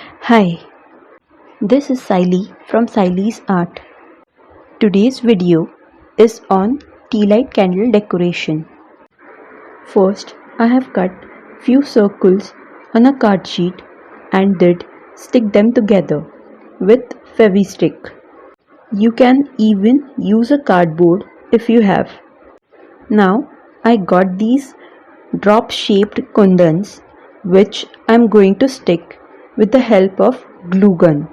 Hi, this is Siley from Siley's Art. Today's video is on tea light candle decoration. First, I have cut few circles on a card sheet and did stick them together with Fevi-stick. You can even use a cardboard if you have. Now, I got these drop-shaped kundans which I am going to stick with the help of glue gun.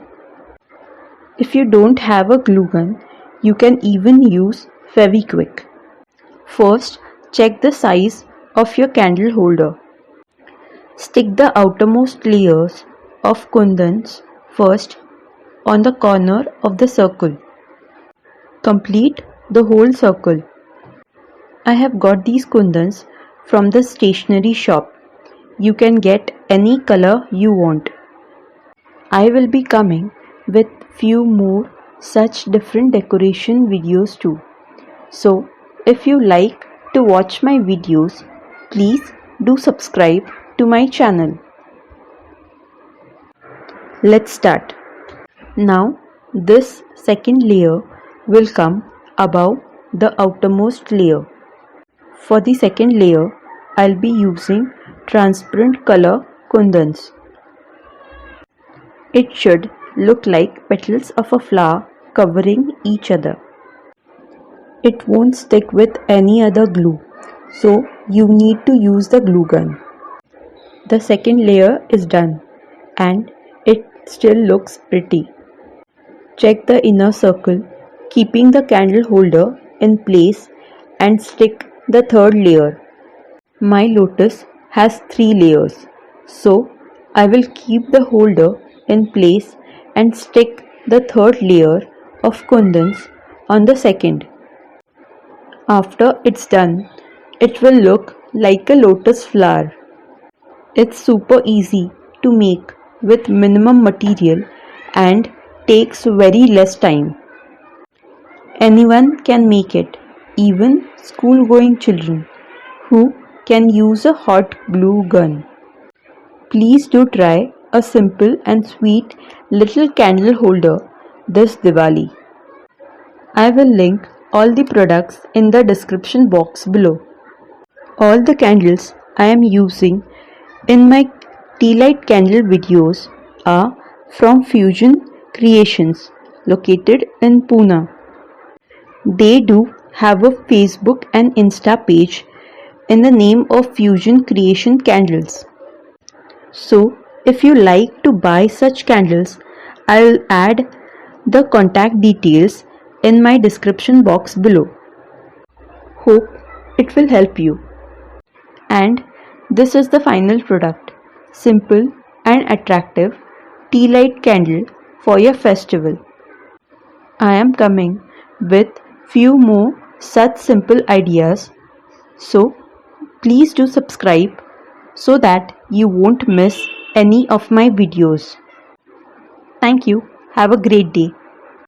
If you don't have a glue gun, you can even use Fevikwik. First, check the size of your candle holder. Stick the outermost layers of kundans first on the corner of the circle. Complete the whole circle. I have got these kundans from the stationery shop. You can get any color you want. I will be coming with few more such different decoration videos too. So if you like to watch my videos, please do subscribe to my channel. Let's start. Now this second layer will come above the outermost layer. For the second layer, I'll be using transparent color kundans. It should look like petals of a flower covering each other. It won't stick with any other glue, so you need to use the glue gun. The second layer is done and it still looks pretty. Check the inner circle, keeping the candle holder in place and stick the third layer. My lotus has 3 layers, so I will keep the holder in place and stick the third layer of kundans on the second. After it's done, it will look like a lotus flower. It's super easy to make with minimum material and takes very less time. Anyone can make it, even school-going children who can use a hot glue gun. Please do try a simple and sweet little candle holder this Diwali. I will link all the products in the description box below. All the candles I am using in my tea light candle videos are from Fusion Creations located in Pune. They do have a Facebook and Insta page in the name of Fusion Creation Candles. So if you like to buy such candles, I'll add the contact details in my description box below. Hope it will help you. And this is the final product. Simple and attractive tea light candle for your festival. I am coming with few more such simple ideas. So please do subscribe so that you won't miss any of my videos. Thank you. Have a great day.